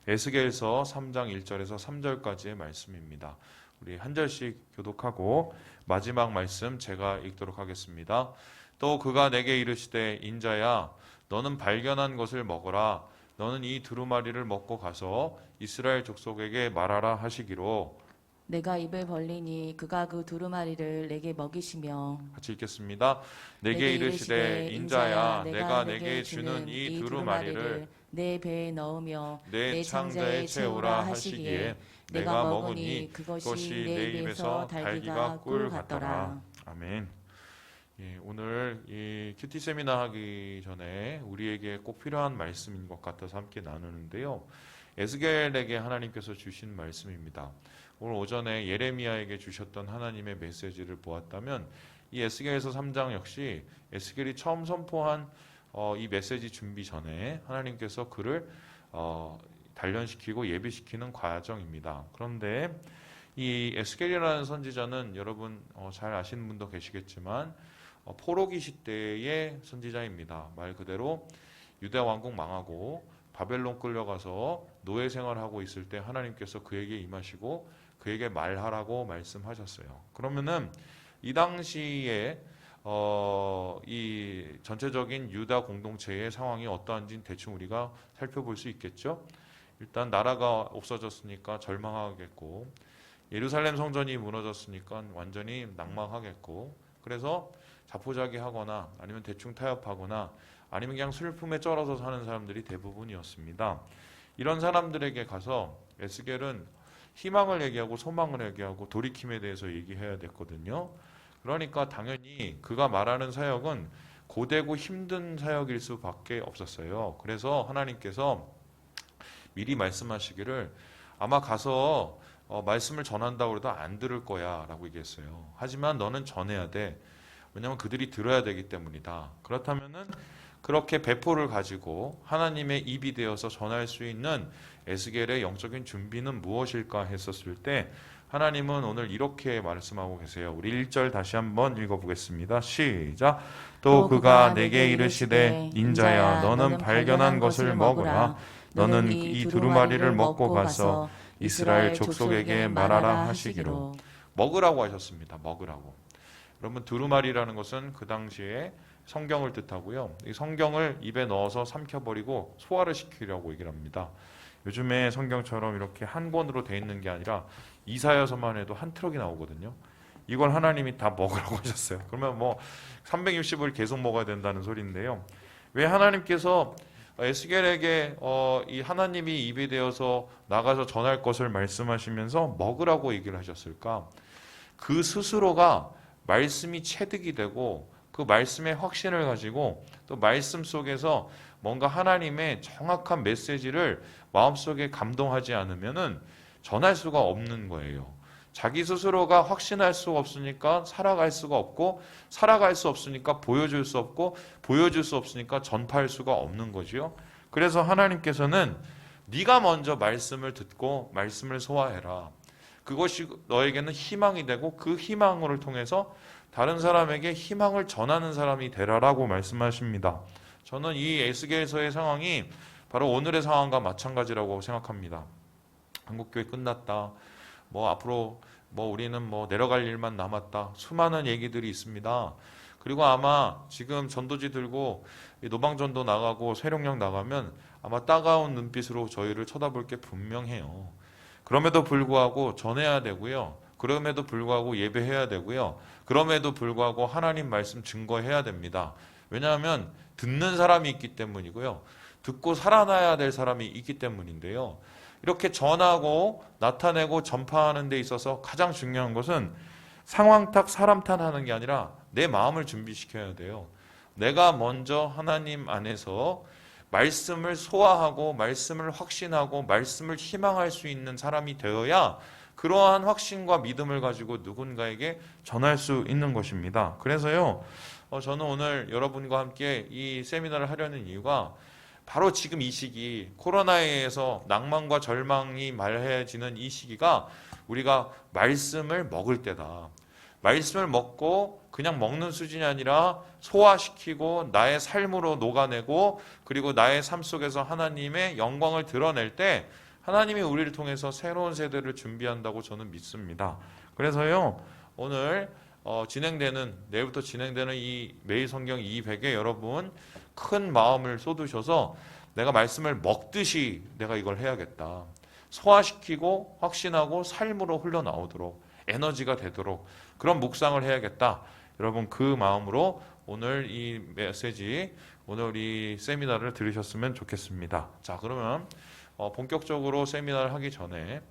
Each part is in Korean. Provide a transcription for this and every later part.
에스겔서 3장 1절에서 3절까지의 말씀입니다. 우리 한 절씩 교독하고 마지막 말씀 제가 읽도록 하겠습니다. 또 그가 내게 이르시되 인자야 너는 발견한 것을 먹어라. 너는 이 두루마리를 먹고 가서 이스라엘 족속에게 말하라 하시기로. 내가 입을 벌리니 그가 그 두루마리를 내게 먹이시며 같이 읽겠습니다. 내게 이르시되 인자야 내가 내게 주는 이 두루마리를 내 배에 넣으며 내 창자에 채우라 하시기에 내가 먹으니 그것이 내 입에서 달기가 꿀 같더라. 아멘. 예, 오늘 이 큐티 세미나 하기 전에 우리에게 꼭 필요한 말씀인 것 같아서 함께 나누는데요. 에스겔에게 하나님께서 주신 말씀입니다. 오늘 오전에 예레미야에게 주셨던 하나님의 메시지를 보았다면 이 에스겔서 3장 역시 에스겔이 처음 선포한 이 메시지 준비 전에 하나님께서 그를 단련시키고 예비시키는 과정입니다. 그런데 이 에스겔이라는 선지자는 여러분 잘 아시는 분도 계시겠지만 포로기 시대의 선지자입니다. 말 그대로 유대 왕국 망하고 바벨론 끌려가서 노예 생활하고 있을 때 하나님께서 그에게 임하시고 그에게 말하라고 말씀하셨어요. 그러면은 이 당시에 이 전체적인 유다 공동체의 상황이 어떠한지 대충 우리가 살펴볼 수 있겠죠. 일단 나라가 없어졌으니까 절망하겠고, 예루살렘 성전이 무너졌으니까 완전히 낙망하겠고, 그래서 자포자기하거나 아니면 대충 타협하거나 아니면 그냥 슬픔에 쩔어서 사는 사람들이 대부분이었습니다. 이런 사람들에게 가서 에스겔은 희망을 얘기하고 소망을 얘기하고 돌이킴에 대해서 얘기해야 됐거든요. 그러니까 당연히 그가 말하는 사역은 고되고 힘든 사역일 수밖에 없었어요. 그래서 하나님께서 미리 말씀하시기를 아마 가서 말씀을 전한다고 해도 안 들을 거야 라고 얘기했어요. 하지만 너는 전해야 돼. 왜냐하면 그들이 들어야 되기 때문이다. 그렇다면은 그렇게 배포를 가지고 하나님의 입이 되어서 전할 수 있는 에스겔의 영적인 준비는 무엇일까 했었을 때 하나님은 오늘 이렇게 말씀하고 계세요. 우리 1절 다시 한번 읽어보겠습니다. 시작. 또 그가 내게 이르시되 인자야 너는 발견한 것을 먹으라. 너는 이 두루마리를 먹고 가서 이스라엘 족속에게 말하라 하시기로. 먹으라고 하셨습니다. 먹으라고. 여러분 두루마리라는 것은 그 당시에 성경을 뜻하고요. 이 성경을 입에 넣어서 삼켜버리고 소화를 시키려고 얘기를 합니다. 요즘에 성경처럼 이렇게 한 권으로 돼 있는 게 아니라 이사야서만 해도 한 트럭이 나오거든요. 이걸 하나님이 다 먹으라고 하셨어요. 그러면 뭐 360을 계속 먹어야 된다는 소리인데요. 왜 하나님께서 에스겔에게 이 하나님이 입이 되어서 나가서 전할 것을 말씀하시면서 먹으라고 얘기를 하셨을까? 그 스스로가 말씀이 체득이 되고 그 말씀의 확신을 가지고 또 말씀 속에서 뭔가 하나님의 정확한 메시지를 마음속에 감동하지 않으면은 전할 수가 없는 거예요. 자기 스스로가 확신할 수가 없으니까 살아갈 수가 없고 살아갈 수 없으니까 보여줄 수 없고 보여줄 수 없으니까 전파할 수가 없는 거지요. 그래서 하나님께서는 네가 먼저 말씀을 듣고 말씀을 소화해라. 그것이 너에게는 희망이 되고 그 희망을 통해서 다른 사람에게 희망을 전하는 사람이 되라라고 말씀하십니다. 저는 이 에스겔서의 상황이 바로 오늘의 상황과 마찬가지라고 생각합니다. 한국교회 끝났다. 뭐 앞으로 뭐 우리는 뭐 내려갈 일만 남았다. 수많은 얘기들이 있습니다. 그리고 아마 지금 전도지 들고 노방전도 나가고 세령령 나가면 아마 따가운 눈빛으로 저희를 쳐다볼 게 분명해요. 그럼에도 불구하고 전해야 되고요. 그럼에도 불구하고 예배해야 되고요. 그럼에도 불구하고 하나님 말씀 증거해야 됩니다. 왜냐하면 듣는 사람이 있기 때문이고요. 듣고 살아나야 될 사람이 있기 때문인데요. 이렇게 전하고 나타내고 전파하는 데 있어서 가장 중요한 것은 상황 탓 사람 탓하는 게 아니라 내 마음을 준비시켜야 돼요. 내가 먼저 하나님 안에서 말씀을 소화하고 말씀을 확신하고 말씀을 희망할 수 있는 사람이 되어야 그러한 확신과 믿음을 가지고 누군가에게 전할 수 있는 것입니다. 그래서요, 저는 오늘 여러분과 함께 이 세미나를 하려는 이유가 바로 지금 이 시기, 코로나에 의해서 낭만과 절망이 말해지는 이 시기가 우리가 말씀을 먹을 때다. 말씀을 먹고 그냥 먹는 수준이 아니라 소화시키고 나의 삶으로 녹아내고 그리고 나의 삶 속에서 하나님의 영광을 드러낼 때 하나님이 우리를 통해서 새로운 세대를 준비한다고 저는 믿습니다. 그래서요, 오늘 내일부터 진행되는 이 매일 성경 200에 여러분 큰 마음을 쏟으셔서 내가 말씀을 먹듯이 내가 이걸 해야겠다. 소화시키고 확신하고 삶으로 흘러나오도록 에너지가 되도록 그런 묵상을 해야겠다. 여러분 그 마음으로 오늘 이 메시지, 오늘 이 세미나를 들으셨으면 좋겠습니다. 자, 그러면 본격적으로 세미나를 하기 전에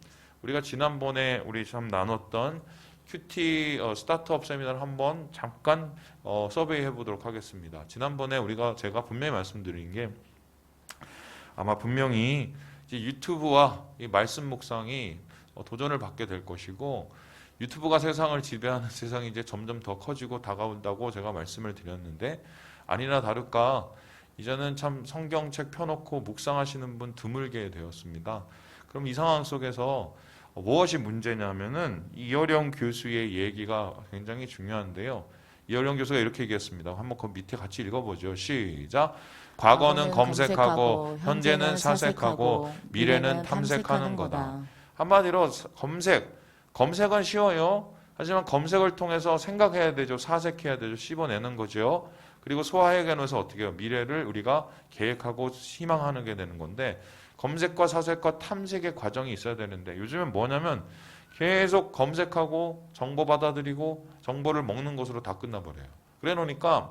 우리가 지난번에 우리 참 나눴던 큐티 스타트업 세미나를 한번 잠깐 서베이 해보도록 하겠습니다. 지난번에 제가 분명히 말씀드린 게 아마 분명히 이제 유튜브와 이 말씀 묵상이 도전을 받게 될 것이고 유튜브가 세상을 지배하는 세상이 이제 점점 더 커지고 다가온다고 제가 말씀을 드렸는데 아니나 다를까 이제는 참 성경책 펴놓고 묵상하시는 분 드물게 되었습니다. 그럼 이 상황 속에서 무엇이 문제냐면은 이어령 교수의 얘기가 굉장히 중요한데요. 이어령 교수가 이렇게 얘기했습니다. 한번 그 밑에 같이 읽어보죠. 시작. 과거는 검색하고 현재는 사색하고 미래는 탐색하는 거다. 한마디로 검색은 쉬워요. 하지만 검색을 통해서 생각해야 되죠. 사색해야 되죠. 씹어내는 거죠. 그리고 소화해내면서 어떻게 해요? 미래를 우리가 계획하고 희망하는 게 되는 건데 검색과 사색과 탐색의 과정이 있어야 되는데 요즘은 뭐냐면 계속 검색하고 정보 받아들이고 정보를 먹는 것으로 다 끝나버려요. 그래 놓으니까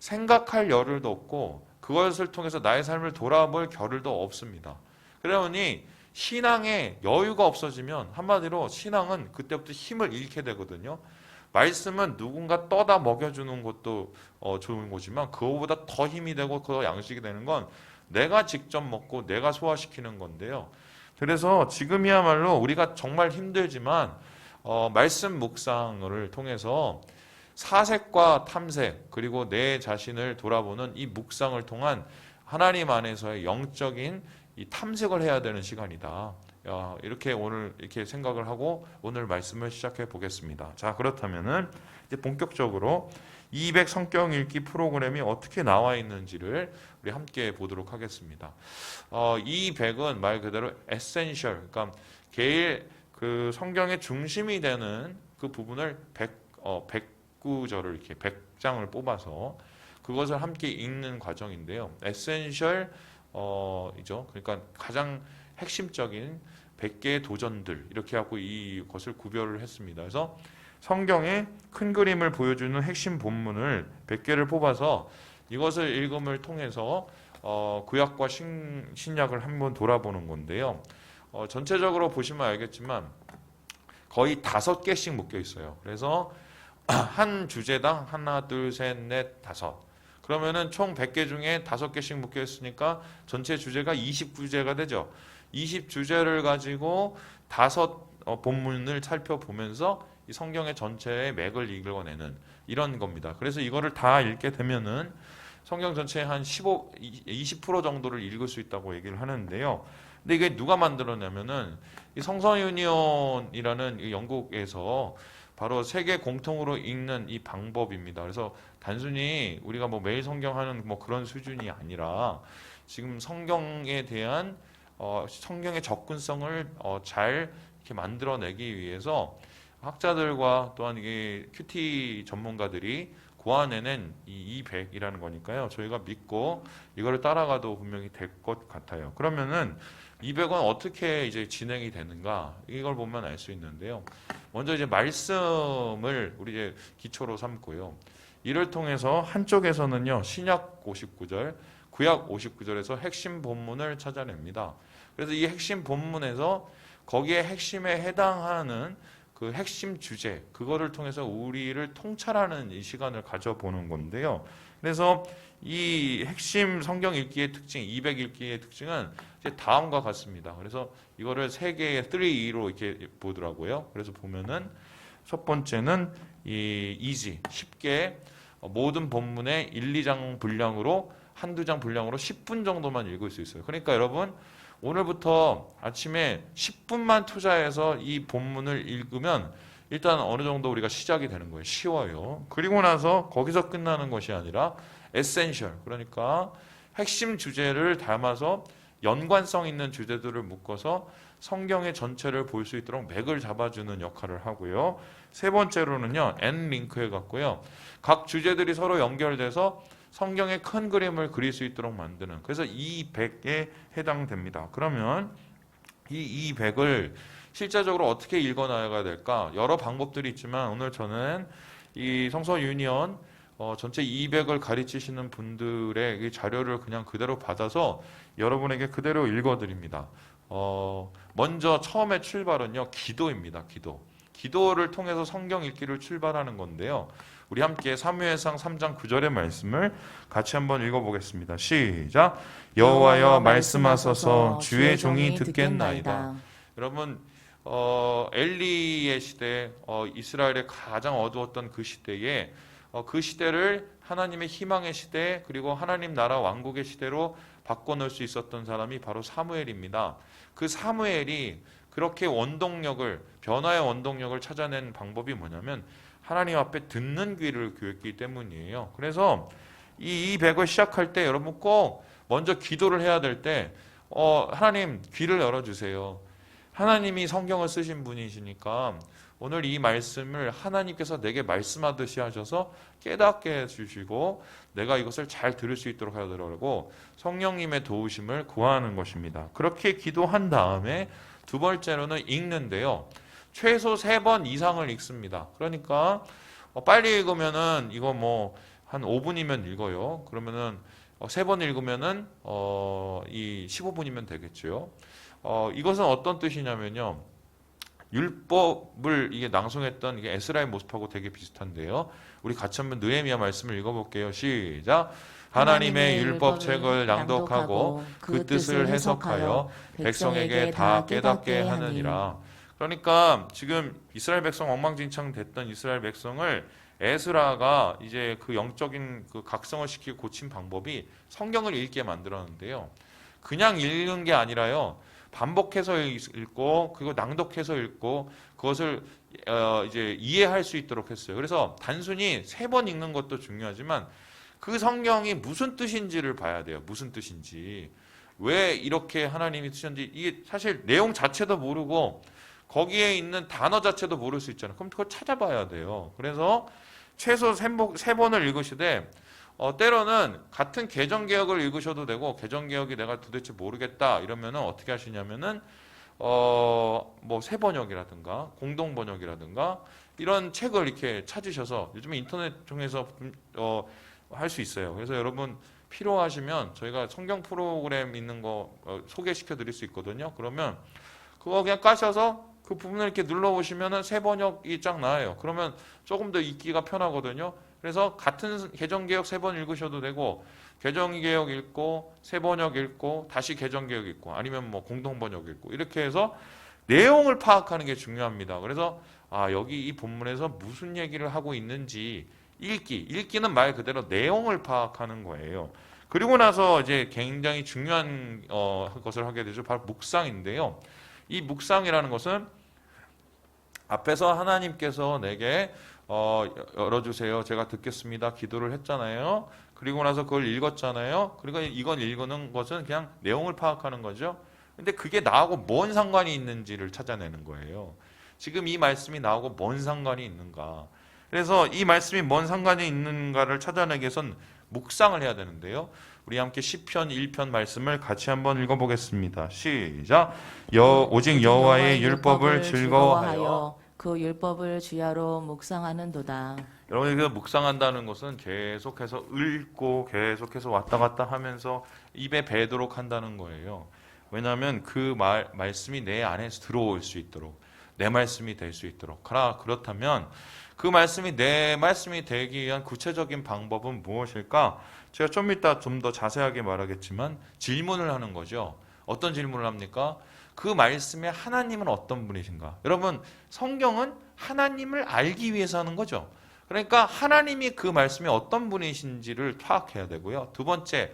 생각할 여를도 없고 그것을 통해서 나의 삶을 돌아볼 겨를도 없습니다. 그러니 신앙에 여유가 없어지면 한마디로 신앙은 그때부터 힘을 잃게 되거든요. 말씀은 누군가 떠다 먹여주는 것도 좋은 거지만 그거보다 더 힘이 되고 더 양식이 되는 건 내가 직접 먹고 내가 소화시키는 건데요. 그래서 지금이야말로 우리가 정말 힘들지만 말씀 묵상을 통해서 사색과 탐색 그리고 내 자신을 돌아보는 이 묵상을 통한 하나님 안에서의 영적인 이 탐색을 해야 되는 시간이다. 이렇게 오늘 이렇게 생각을 하고 오늘 말씀을 시작해 보겠습니다. 자, 그렇다면은 이제 본격적으로 200 성경 읽기 프로그램이 어떻게 나와 있는지를 우리 함께 보도록 하겠습니다. 200은 말 그대로 에센셜, 그러니까 제일 그 성경의 중심이 되는 그 부분을 100구절을 이렇게 100장을 뽑아서 그것을 함께 읽는 과정인데요. 에센셜 이죠. 그러니까 가장 핵심적인 100개의 도전들 이렇게 하고 이것을 구별을 했습니다. 그래서 성경의 큰 그림을 보여주는 핵심 본문을 100개를 뽑아서 이것을 읽음을 통해서 구약과 신약을 한번 돌아보는 건데요. 전체적으로 보시면 알겠지만 거의 5개씩 묶여 있어요. 그래서 한 주제당 하나, 둘, 셋, 넷, 다섯. 그러면은 총 100개 중에 5개씩 묶여 있으니까 전체 주제가 20주제가 되죠. 20주제를 가지고 5 본문을 살펴보면서 이 성경의 전체의 맥을 읽어내는 이런 겁니다. 그래서 이거를 다 읽게 되면은 성경 전체의 한 20% 정도를 읽을 수 있다고 얘기를 하는데요. 근데 이게 누가 만들었냐면은 이 성서 유니온이라는 이 영국에서 바로 세계 공통으로 읽는 이 방법입니다. 그래서 단순히 우리가 뭐 매일 성경하는 뭐 그런 수준이 아니라 지금 성경에 대한 성경의 접근성을 잘 이렇게 만들어내기 위해서 학자들과 또한 이게 큐티 전문가들이 고안해낸 이 200이라는 거니까요. 저희가 믿고 이거를 따라가도 분명히 될 것 같아요. 그러면은 200은 어떻게 이제 진행이 되는가 이걸 보면 알 수 있는데요. 먼저 이제 말씀을 우리 이제 기초로 삼고요. 이를 통해서 한쪽에서는요 신약 59절, 구약 59절에서 핵심 본문을 찾아냅니다. 그래서 이 핵심 본문에서 거기에 핵심에 해당하는 그 핵심 주제 그거를 통해서 우리를 통찰하는 이 시간을 가져보는 건데요. 그래서 이 핵심 성경 읽기의 특징, 200 읽기의 특징은 이제 다음과 같습니다. 그래서 이거를 3개의 3로 이렇게 보더라고요. 그래서 보면은 첫 번째는 이 easy, 쉽게 모든 본문의 1, 2장 분량으로 한두 장 분량으로 10분 정도만 읽을 수 있어요. 그러니까 여러분 오늘부터 아침에 10분만 투자해서 이 본문을 읽으면 일단 어느 정도 우리가 시작이 되는 거예요. 쉬워요. 그리고 나서 거기서 끝나는 것이 아니라 에센셜, 그러니까 핵심 주제를 담아서 연관성 있는 주제들을 묶어서 성경의 전체를 볼 수 있도록 맥을 잡아주는 역할을 하고요. 세 번째로는요, N링크 해갖고요. 각 주제들이 서로 연결돼서 성경의 큰 그림을 그릴 수 있도록 만드는, 그래서 이 100에 해당됩니다. 그러면 이 100을 실제적으로 어떻게 읽어나가야 될까? 여러 방법들이 있지만 오늘 저는 이 성서 유니언 전체 200을 가르치시는 분들의 이 자료를 그냥 그대로 받아서 여러분에게 그대로 읽어드립니다. 먼저 처음에 출발은요, 기도입니다. 기도를 통해서 성경 읽기를 출발하는 건데요. 우리 함께 사무엘상 3장 9절의 말씀을 같이 한번 읽어보겠습니다. 시작. 여호와여 말씀하소서 주의 종이 듣겠나이다. 여러분, 엘리의 시대, 이스라엘의 가장 어두웠던 그 시대에 그 시대를 하나님의 희망의 시대, 그리고 하나님 나라 왕국의 시대로 바꿔놓을 수 있었던 사람이 바로 사무엘입니다. 그 사무엘이 그렇게 변화의 원동력을 찾아낸 방법이 뭐냐면 하나님 앞에 듣는 귀를 교했기 때문이에요. 그래서 이 100을 시작할 때 여러분 꼭 먼저 기도를 해야 될 때 하나님 귀를 열어주세요. 하나님이 성경을 쓰신 분이시니까 오늘 이 말씀을 하나님께서 내게 말씀하듯이 하셔서 깨닫게 해주시고 내가 이것을 잘 들을 수 있도록 하더라고 성령님의 도우심을 구하는 것입니다. 그렇게 기도한 다음에 두 번째로는 읽는데요. 최소 3번 이상을 읽습니다. 그러니까 빨리 읽으면은 이거 뭐 한 5분이면 읽어요. 그러면은 3번 읽으면은 이 15분이면 되겠죠. 이것은 어떤 뜻이냐면요. 율법을 이게 낭송했던 이게 에스라의 모습하고 되게 비슷한데요. 우리 같이 한번 느헤미야 말씀을 읽어볼게요. 시작. 하나님의 율법책을 낭독하고 그 뜻을 해석하여 백성에게 다 깨닫게 하느니라. 그러니까 지금 이스라엘 백성 엉망진창 됐던 이스라엘 백성을 에스라가 이제 그 영적인 그 각성을 시키고 고친 방법이 성경을 읽게 만들었는데요. 그냥 읽는 게 아니라요. 반복해서 읽고 그리고 낭독해서 읽고 그것을 이제 이해할 수 있도록 했어요. 그래서 단순히 3번 읽는 것도 중요하지만 그 성경이 무슨 뜻인지를 봐야 돼요. 무슨 뜻인지. 왜 이렇게 하나님이 쓰셨는지 이게 사실 내용 자체도 모르고 거기에 있는 단어 자체도 모를 수 있잖아요. 그럼 그걸 찾아봐야 돼요. 그래서 최소 3번을 읽으시되 때로는 같은 개정개혁을 읽으셔도 되고 개정개혁이 내가 도대체 모르겠다 이러면은 어떻게 하시냐면은 뭐 새번역이라든가 공동번역이라든가 이런 책을 이렇게 찾으셔서 요즘에 인터넷 통해서 할 수 있어요. 그래서 여러분 필요하시면 저희가 성경 프로그램 있는 거 소개시켜 드릴 수 있거든요. 그러면 그거 그냥 까셔서 그 부분을 이렇게 눌러보시면은 새번역이 쫙 나와요. 그러면 조금 더 읽기가 편하거든요. 그래서 같은 개정개혁 3번 읽으셔도 되고 개정개혁 읽고 새번역 읽고 다시 개정개혁 읽고 아니면 뭐 공동번역 읽고 이렇게 해서 내용을 파악하는 게 중요합니다. 그래서 여기 이 본문에서 무슨 얘기를 하고 있는지 읽기는 말 그대로 내용을 파악하는 거예요. 그리고 나서 이제 굉장히 중요한 것을 하게 되죠. 바로 묵상인데요. 이 묵상이라는 것은 앞에서 하나님께서 내게 열어주세요. 제가 듣겠습니다. 기도를 했잖아요. 그리고 나서 그걸 읽었잖아요. 그리고 이건 읽는 것은 그냥 내용을 파악하는 거죠. 근데 그게 나하고 뭔 상관이 있는지를 찾아내는 거예요. 지금 이 말씀이 나하고 뭔 상관이 있는가. 그래서 이 말씀이 뭔 상관이 있는가를 찾아내기 위해선 묵상을 해야 되는데요. 우리 함께 시편 1편 말씀을 같이 한번 읽어보겠습니다. 시작. 오직 여호와의 율법을 즐거워하여 그 율법을 주야로 묵상하는도다. 여러분이 그 묵상한다는 것은 계속해서 읽고 계속해서 왔다 갔다 하면서 입에 배도록 한다는 거예요. 왜냐하면 그 말씀이 내 안에서 들어올 수 있도록 내 말씀이 될 수 있도록. 그렇다면 그 말씀이 내 말씀이 되기 위한 구체적인 방법은 무엇일까? 제가 좀 이따 좀 더 자세하게 말하겠지만 질문을 하는 거죠. 어떤 질문을 합니까? 그 말씀에 하나님은 어떤 분이신가? 여러분, 성경은 하나님을 알기 위해서 하는 거죠. 그러니까 하나님이 그 말씀이 어떤 분이신지를 파악해야 되고요. 두 번째,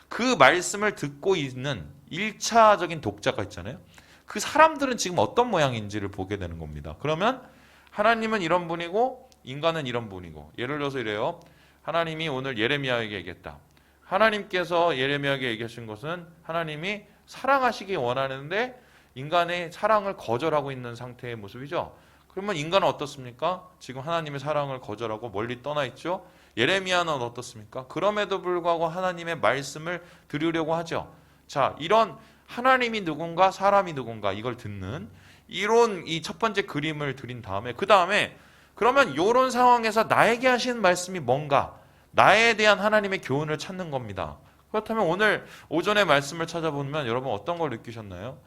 그 말씀을 듣고 있는 1차적인 독자가 있잖아요. 그 사람들은 지금 어떤 모양인지를 보게 되는 겁니다. 그러면 하나님은 이런 분이고 인간은 이런 분이고, 예를 들어서 이래요. 하나님이 오늘 예레미야에게 얘기했다. 하나님께서 예레미야에게 얘기하신 것은 하나님이 사랑하시기 원하는데 인간의 사랑을 거절하고 있는 상태의 모습이죠. 그러면 인간은 어떻습니까? 지금 하나님의 사랑을 거절하고 멀리 떠나 있죠. 예레미야는 어떻습니까? 그럼에도 불구하고 하나님의 말씀을 들으려고 하죠. 자, 이런 하나님이 누군가 사람이 누군가 이걸 듣는 이런 이 첫 번째 그림을 드린 다음에 그 다음에 그러면 이런 상황에서 나에게 하시는 말씀이 뭔가 나에 대한 하나님의 교훈을 찾는 겁니다. 그렇다면 오늘 오전에 말씀을 찾아보면 여러분 어떤 걸 느끼셨나요?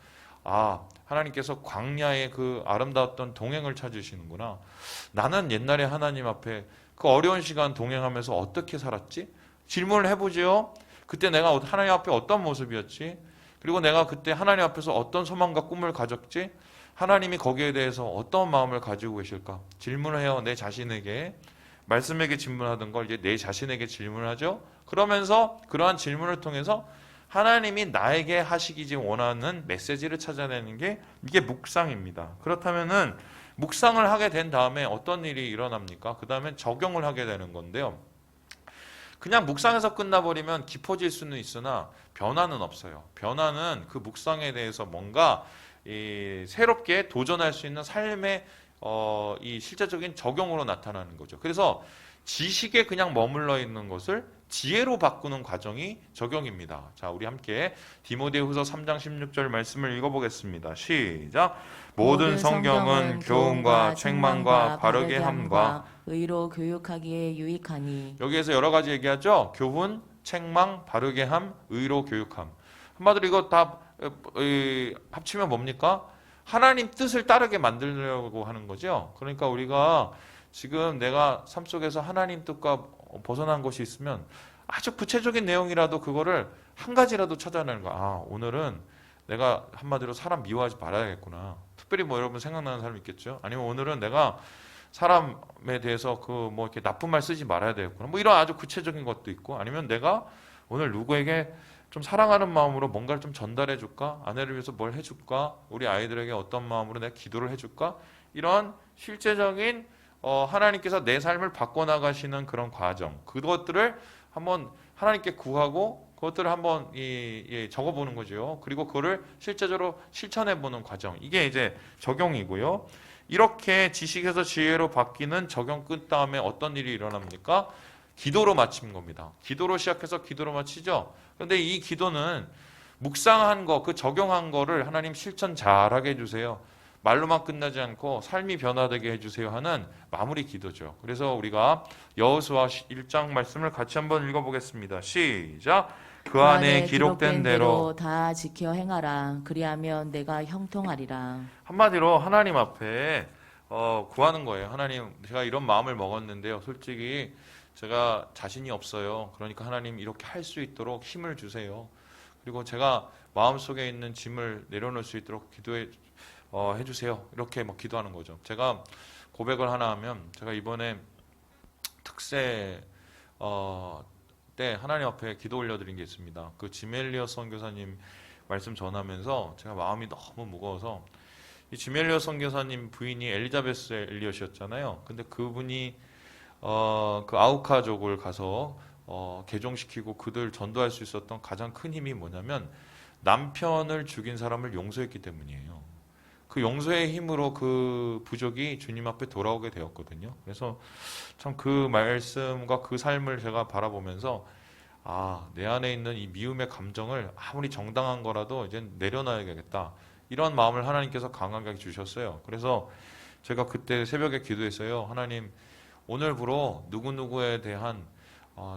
아, 하나님께서 광야의 그 아름다웠던 동행을 찾으시는구나. 나는 옛날에 하나님 앞에 그 어려운 시간 동행하면서 어떻게 살았지? 질문을 해보죠. 그때 내가 하나님 앞에 어떤 모습이었지? 그리고 내가 그때 하나님 앞에서 어떤 소망과 꿈을 가졌지? 하나님이 거기에 대해서 어떤 마음을 가지고 계실까? 질문을 해요. 내 자신에게. 말씀에게 질문하던 걸 이제 내 자신에게 질문을 하죠. 그러면서 그러한 질문을 통해서 하나님이 나에게 하시기 원하는 메시지를 찾아내는 게 이게 묵상입니다. 그렇다면은 묵상을 하게 된 다음에 어떤 일이 일어납니까? 그 다음에 적용을 하게 되는 건데요. 그냥 묵상에서 끝나버리면 깊어질 수는 있으나 변화는 없어요. 변화는 그 묵상에 대해서 뭔가 새롭게 도전할 수 있는 삶의 이 실제적인 적용으로 나타나는 거죠. 그래서 지식에 그냥 머물러 있는 것을 지혜로 바꾸는 과정이 적용입니다. 자, 우리 함께 디모데후서 3장 16절 말씀을 읽어보겠습니다. 시작. 모든 성경은 교훈과 책망과 바르게 함과 의로 교육하기에 유익하니. 여기에서 여러 가지 얘기하죠. 교훈, 책망, 바르게 함, 의로 교육함. 한마디로 이거 다 합치면 뭡니까? 하나님 뜻을 따르게 만들려고 하는 거죠. 그러니까 우리가 지금 내가 삶 속에서 하나님 뜻과 벗어난 것이 있으면 아주 구체적인 내용이라도 그거를 한 가지라도 찾아내는 거야. 아, 오늘은 내가 한마디로 사람 미워하지 말아야겠구나. 특별히 뭐 여러분 생각나는 사람 있겠죠? 아니면 오늘은 내가 사람에 대해서 그 뭐 이렇게 나쁜 말 쓰지 말아야 되겠구나. 뭐 이런 아주 구체적인 것도 있고, 아니면 내가 오늘 누구에게 좀 사랑하는 마음으로 뭔가를 좀 전달해 줄까? 아내를 위해서 뭘 해줄까? 우리 아이들에게 어떤 마음으로 내가 기도를 해줄까? 이런 실제적인 하나님께서 내 삶을 바꿔나가시는 그런 과정, 그것들을 한번 하나님께 구하고 그것들을 한번 적어보는 거죠. 그리고 그거를 실제적으로 실천해보는 과정, 이게 이제 적용이고요. 이렇게 지식에서 지혜로 바뀌는 적용 끝 다음에 어떤 일이 일어납니까? 기도로 마친 겁니다. 기도로 시작해서 기도로 마치죠. 그런데 이 기도는 묵상한 거, 그 적용한 거를 하나님 실천 잘하게 해주세요. 말로만 끝나지 않고 삶이 변화되게 해주세요 하는 마무리 기도죠. 그래서 우리가 여호수아 1장 말씀을 같이 한번 읽어보겠습니다. 시작. 그 안에 기록된 대로 다 지켜 행하라. 그리하면 내가 형통하리라. 한마디로 하나님 앞에 구하는 거예요. 하나님, 제가 이런 마음을 먹었는데요. 솔직히 제가 자신이 없어요. 그러니까 하나님 이렇게 할 수 있도록 힘을 주세요. 그리고 제가 마음속에 있는 짐을 내려놓을 수 있도록 기도해 해주세요. 이렇게 막 기도하는 거죠. 제가 고백을 하나 하면, 제가 이번에 특세 때 하나님 앞에 기도 올려드린 게 있습니다. 그 지멜리어 선교사님 말씀 전하면서 제가 마음이 너무 무거워서, 이 지멜리어 선교사님 부인이 엘리자베스 엘리엇이었잖아요. 근데 그분이 그 아우카족을 가서 개종시키고 그들 전도할 수 있었던 가장 큰 힘이 뭐냐면 남편을 죽인 사람을 용서했기 때문이에요. 그 용서의 힘으로 그 부족이 주님 앞에 돌아오게 되었거든요. 그래서 참 그 말씀과 그 삶을 제가 바라보면서, 아, 내 안에 있는 이 미움의 감정을 아무리 정당한 거라도 이제 내려놔야겠다. 이런 마음을 하나님께서 강하게 주셨어요. 그래서 제가 그때 새벽에 기도했어요. 하나님, 오늘부로 누구누구에 대한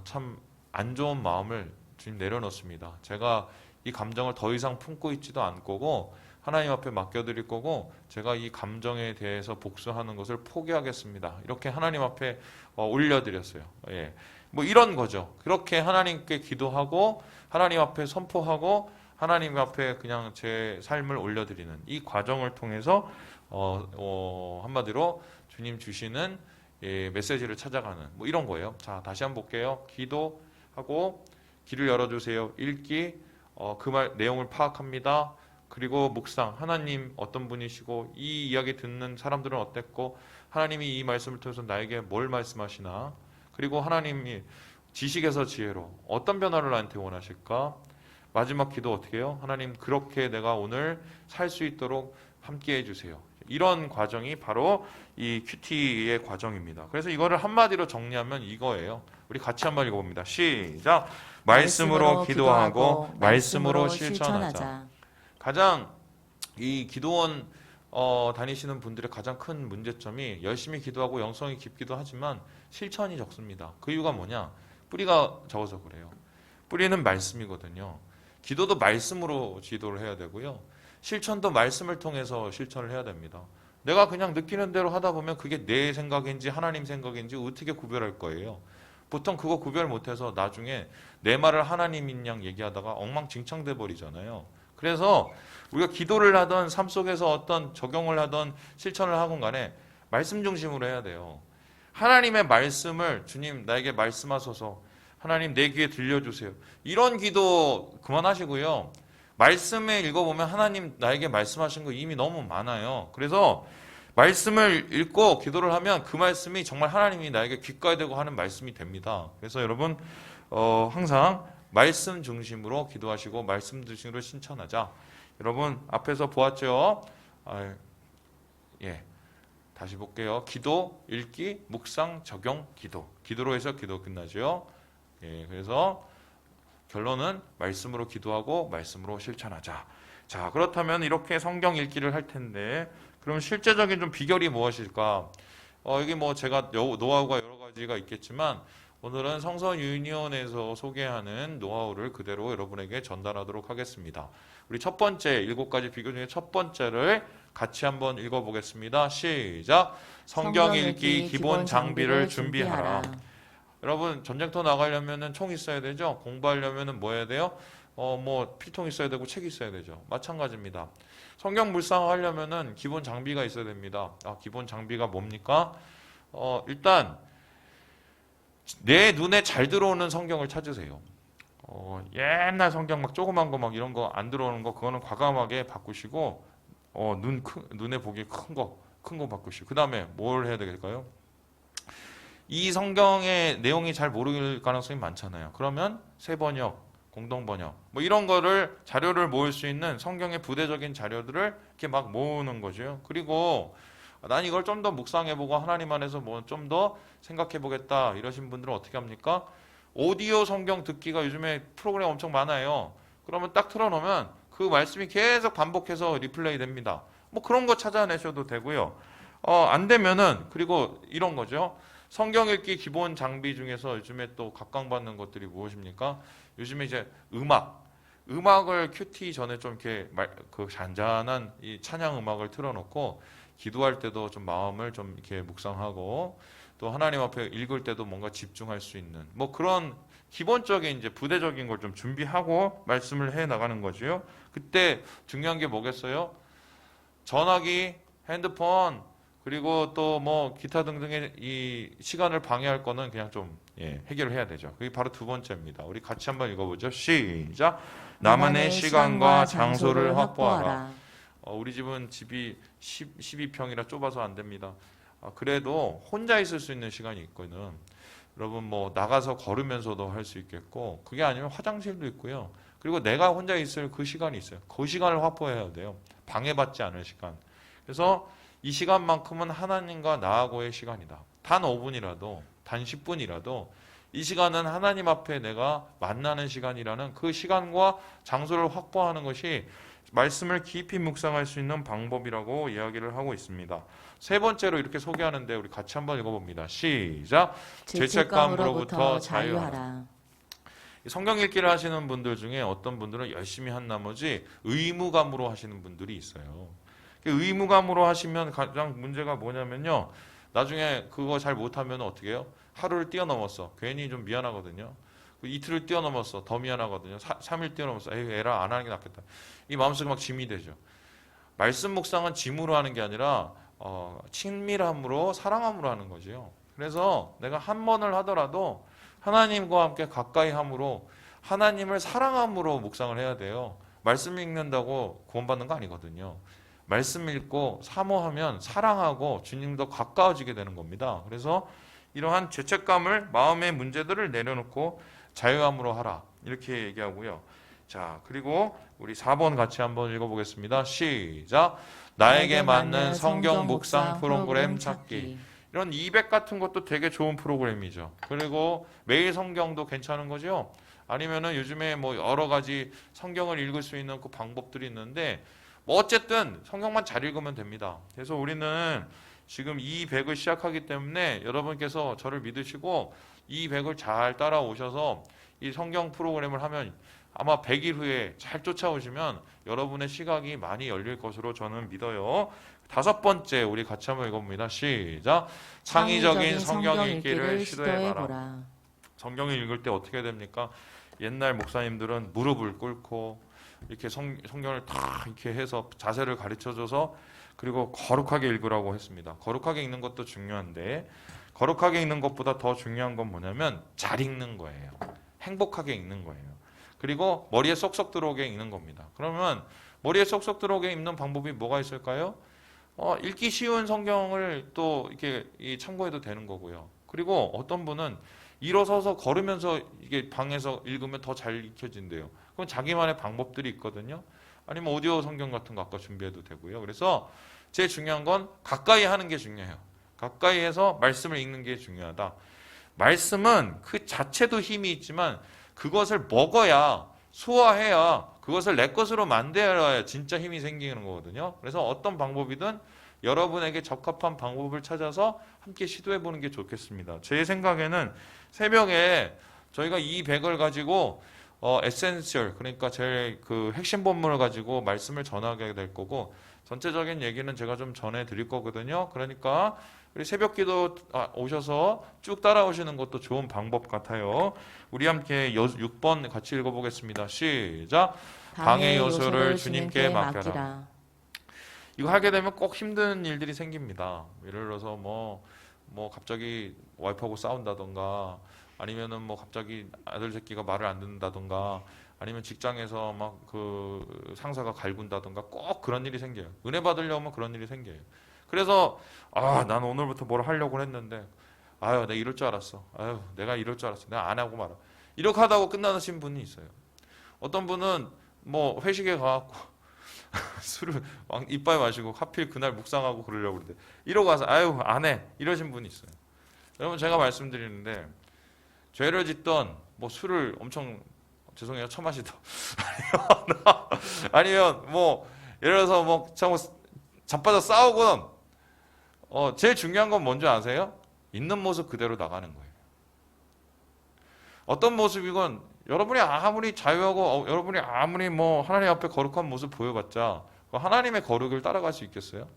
참 안 좋은 마음을 주님 내려놓습니다. 제가 이 감정을 더 이상 품고 있지도 않을 거고 하나님 앞에 맡겨드릴 거고, 제가 이 감정에 대해서 복수하는 것을 포기하겠습니다. 이렇게 하나님 앞에 올려드렸어요. 예. 뭐 이런 거죠. 그렇게 하나님께 기도하고 하나님 앞에 선포하고 하나님 앞에 그냥 제 삶을 올려드리는 이 과정을 통해서 한마디로 주님 주시는 메시지를 찾아가는 뭐 이런 거예요. 자, 다시 한번 볼게요. 기도하고 길을 열어주세요. 읽기, 그 말 내용을 파악합니다. 그리고 묵상, 하나님 어떤 분이시고 이 이야기 듣는 사람들은 어땠고 하나님이 이 말씀을 통해서 나에게 뭘 말씀하시나, 그리고 하나님이 지식에서 지혜로 어떤 변화를 나한테 원하실까, 마지막 기도 어떻게 해요? 하나님 그렇게 내가 오늘 살 수 있도록 함께 해주세요. 이런 과정이 바로 이 큐티의 과정입니다. 그래서 이거를 한마디로 정리하면 이거예요. 우리 같이 한번 읽어봅니다. 시작. 말씀으로 기도하고 말씀으로 실천하자. 가장 이 기도원 다니시는 분들의 가장 큰 문제점이 열심히 기도하고 영성이 깊기도 하지만 실천이 적습니다. 그 이유가 뭐냐? 뿌리가 적어서 그래요. 뿌리는 말씀이거든요. 기도도 말씀으로 기도를 해야 되고요. 실천도 말씀을 통해서 실천을 해야 됩니다. 내가 그냥 느끼는 대로 하다 보면 그게 내 생각인지 하나님 생각인지 어떻게 구별할 거예요. 보통 그거 구별 못해서 나중에 내 말을 하나님인 양 얘기하다가 엉망진창돼 버리잖아요. 그래서 우리가 기도를 하던 삶 속에서 어떤 적용을 하던 실천을 하건 간에 말씀 중심으로 해야 돼요. 하나님의 말씀을 주님 나에게 말씀하소서, 하나님 내 귀에 들려주세요. 이런 기도 그만하시고요. 말씀에 읽어보면 하나님 나에게 말씀하신 거 이미 너무 많아요. 그래서 말씀을 읽고 기도를 하면 그 말씀이 정말 하나님이 나에게 귓가에 대고 하는 말씀이 됩니다. 그래서 여러분 항상 말씀 중심으로 기도하시고 말씀 중심으로 실천하자. 여러분 앞에서 보았죠? 다시 볼게요. 기도, 읽기, 묵상, 적용, 기도. 기도로 해서 기도 끝나죠. 그래서 결론은 말씀으로 기도하고 말씀으로 실천하자. 자, 그렇다면 이렇게 성경 읽기를 할 텐데 그럼 실제적인 좀 비결이 무엇일까? 여기 뭐 제가 노하우가 여러 가지가 있겠지만 오늘은 성서 유니온에서 소개하는 노하우를 그대로 여러분에게 전달하도록 하겠습니다. 우리 첫 번째 7가지 비결 중에 첫 번째를 같이 한번 읽어보겠습니다. 시작. 성경 읽기 기본 장비를 준비하라. 여러분 전쟁터 나가려면 총 있어야 되죠. 공부하려면 뭐 해야 돼요? 뭐 필통 있어야 되고 책 있어야 되죠. 마찬가지입니다. 성경 묵상하려면 기본 장비가 있어야 됩니다. 기본 장비가 뭡니까? 일단 내 눈에 잘 들어오는 성경을 찾으세요. 옛날 성경 막 조그만 거 막 이런 거 안 들어오는 거 그거는 과감하게 바꾸시고 눈에 보기 큰 거 바꾸시고 그 다음에 뭘 해야 될까요? 이 성경의 내용이 잘 모를 가능성이 많잖아요. 그러면 새번역, 공동번역 뭐 이런 거를 자료를 모을 수 있는 성경의 부대적인 자료들을 이렇게 막 모으는 거죠. 그리고 난 이걸 좀 더 묵상해보고 하나님 안에서 뭐 좀 더 생각해보겠다 이러신 분들은 어떻게 합니까? 오디오 성경 듣기가 요즘에 프로그램 엄청 많아요. 그러면 딱 틀어놓으면 그 말씀이 계속 반복해서 리플레이 됩니다. 뭐 그런 거 찾아내셔도 되고요. 안 되면은 그리고 이런 거죠. 성경 읽기 기본 장비 중에서 요즘에 또 각광받는 것들이 무엇입니까? 요즘에 이제 음악을 큐티 전에 좀 이렇게 그 잔잔한 이 찬양 음악을 틀어놓고 기도할 때도 좀 마음을 좀 이렇게 묵상하고 또 하나님 앞에 읽을 때도 뭔가 집중할 수 있는 뭐 그런 기본적인 이제 부대적인 걸 좀 준비하고 말씀을 해 나가는 거죠. 그때 중요한 게 뭐겠어요? 전화기, 핸드폰 그리고 또 뭐 기타 등등의 이 시간을 방해할 거는 그냥 좀 해결을 해야 되죠. 그게 바로 두 번째입니다. 우리 같이 한번 읽어보죠. 시작. 나만의 시간과 장소를 확보하라. 우리 집은 집이 12평이라 좁아서 안 됩니다. 그래도 혼자 있을 수 있는 시간이 있거든. 여러분 뭐 나가서 걸으면서도 할 수 있겠고 그게 아니면 화장실도 있고요. 그리고 내가 혼자 있을 그 시간이 있어요. 그 시간을 확보해야 돼요. 방해받지 않을 시간. 그래서 이 시간만큼은 하나님과 나하고의 시간이다. 단 5분이라도 단 10분이라도 이 시간은 하나님 앞에 내가 만나는 시간이라는 그 시간과 장소를 확보하는 것이 말씀을 깊이 묵상할 수 있는 방법이라고 이야기를 하고 있습니다. 세 번째로 이렇게 소개하는데 우리 같이 한번 읽어봅니다. 시작. 죄책감으로부터 자유하라. 성경 읽기를 하시는 분들 중에 어떤 분들은 열심히 한 나머지 의무감으로 하시는 분들이 있어요. 의무감으로 하시면 가장 문제가 뭐냐면요. 나중에 그거 잘 못하면 어떻게 해요? 하루를 뛰어넘었어. 괜히 좀 미안하거든요. 이틀을 뛰어넘었어. 더 미안하거든요. 3일 뛰어넘었어. 에라 안 하는 게 낫겠다. 이 마음속에 막 짐이 되죠. 말씀 묵상은 짐으로 하는 게 아니라 친밀함으로 사랑함으로 하는 거지요. 그래서 내가 한 번을 하더라도 하나님과 함께 가까이 함으로 하나님을 사랑함으로 묵상을 해야 돼요. 말씀 읽는다고 구원받는 거 아니거든요. 말씀 읽고 사모하면 사랑하고 주님도 가까워지게 되는 겁니다. 그래서 이러한 죄책감을 마음의 문제들을 내려놓고 자유함으로 하라 이렇게 얘기하고요. 자, 그리고 우리 4번 같이 한번 읽어보겠습니다. 시작. 나에게 맞는 성경 묵상 프로그램 찾기. 이런 200 같은 것도 되게 좋은 프로그램이죠. 그리고 매일 성경도 괜찮은 거죠. 아니면은 요즘에 뭐 여러 가지 성경을 읽을 수 있는 그 방법들이 있는데 뭐 어쨌든 성경만 잘 읽으면 됩니다. 그래서 우리는 지금 200을 시작하기 때문에 여러분께서 저를 믿으시고 200을 잘 따라오셔서 이 성경 프로그램을 하면 아마 100일 후에 잘 쫓아오시면 여러분의 시각이 많이 열릴 것으로 저는 믿어요. 5번째 우리 같이 한번 읽어봅니다. 시작. 창의적인 성경 읽기를 시도해봐라. 성경을 읽을 때 어떻게 됩니까? 옛날 목사님들은 무릎을 꿇고 이렇게 성경을 다 이렇게 해서 자세를 가르쳐줘서 그리고 거룩하게 읽으라고 했습니다. 거룩하게 읽는 것도 중요한데 거룩하게 읽는 것보다 더 중요한 건 뭐냐면 잘 읽는 거예요. 행복하게 읽는 거예요. 그리고 머리에 쏙쏙 들어오게 읽는 겁니다. 그러면 머리에 쏙쏙 들어오게 읽는 방법이 뭐가 있을까요? 읽기 쉬운 성경을 또 이렇게 참고해도 되는 거고요. 그리고 어떤 분은 일어서서 걸으면서 이게 방에서 읽으면 더 잘 익혀진대요. 그건 자기만의 방법들이 있거든요. 아니면 오디오 성경 같은 거 아까 준비해도 되고요. 그래서 제일 중요한 건 가까이 하는 게 중요해요. 가까이 해서 말씀을 읽는 게 중요하다. 말씀은 그 자체도 힘이 있지만 그것을 먹어야 소화해야 그것을 내 것으로 만들어야 진짜 힘이 생기는 거거든요. 그래서 어떤 방법이든 여러분에게 적합한 방법을 찾아서 함께 시도해 보는 게 좋겠습니다. 제 생각에는 새벽에 저희가 이 100을 가지고 에센셜 그러니까 제일 그 핵심 본문을 가지고 말씀을 전하게 될 거고 전체적인 얘기는 제가 좀 전해 드릴 거거든요. 그러니까 우리 새벽기도 오셔서 쭉 따라오시는 것도 좋은 방법 같아요. 우리 함께 6번 같이 읽어보겠습니다. 시작. 방해 요소를 주님께 맡겨라. 이거 하게 되면 꼭 힘든 일들이 생깁니다. 예를 들어서 뭐 갑자기 와이프하고 싸운다던가 아니면은 뭐 갑자기 아들 새끼가 말을 안 듣는다던가 아니면 직장에서 막 그 상사가 갈군다던가 꼭 그런 일이 생겨요. 은혜 받으려면 그런 일이 생겨요. 그래서 난 오늘부터 뭘 하려고 했는데 내가 이럴 줄 알았어. 내가 이럴 줄 알았어. 내가 안 하고 말아. 이렇게 하다고 끝나신 분이 있어요. 어떤 분은 뭐 회식에 가갖고 술을 이빨 마시고 하필 그날 묵상하고 그러려고 그러는데 이러고 와서 안 해. 이러신 분이 있어요. 여러분 제가 말씀드리는데 죄를 짓던 뭐 술을 엄청 죄송해요 처마시던 아니면 뭐 예를 들어서 뭐 자빠져 싸우고는 제일 중요한 건 뭔지 아세요? 있는 모습 그대로 나가는 거예요. 어떤 모습이건 여러분이 아무리 자유하고 여러분이 아무리 뭐 하나님 앞에 거룩한 모습 보여봤자 하나님의 거룩을 따라갈 수 있겠어요?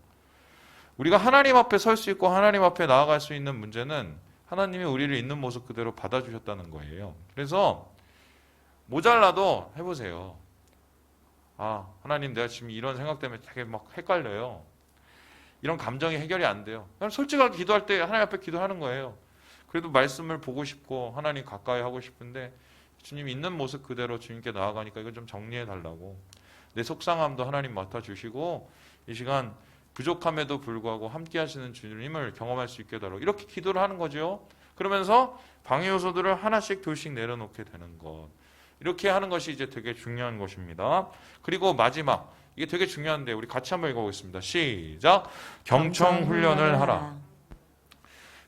우리가 하나님 앞에 설 수 있고 하나님 앞에 나아갈 수 있는 문제는 하나님이 우리를 있는 모습 그대로 받아주셨다는 거예요. 그래서 모자라도 해보세요. 하나님 내가 지금 이런 생각 때문에 되게 막 헷갈려요. 이런 감정이 해결이 안 돼요. 그냥 솔직하게 기도할 때 하나님 앞에 기도하는 거예요. 그래도 말씀을 보고 싶고 하나님 가까이 하고 싶은데 주님 있는 모습 그대로 주님께 나아가니까 이거 좀 정리해 달라고. 내 속상함도 하나님 맡아주시고 이 시간 부족함에도 불구하고 함께 하시는 주님을 경험할 수 있게 해달라고 이렇게 기도를 하는 거죠. 그러면서 방해 요소들을 하나씩 둘씩 내려놓게 되는 것. 이렇게 하는 것이 이제 되게 중요한 것입니다. 그리고 마지막 이게 되게 중요한데 우리 같이 한번 읽어보겠습니다. 시작. 경청 훈련을 하라.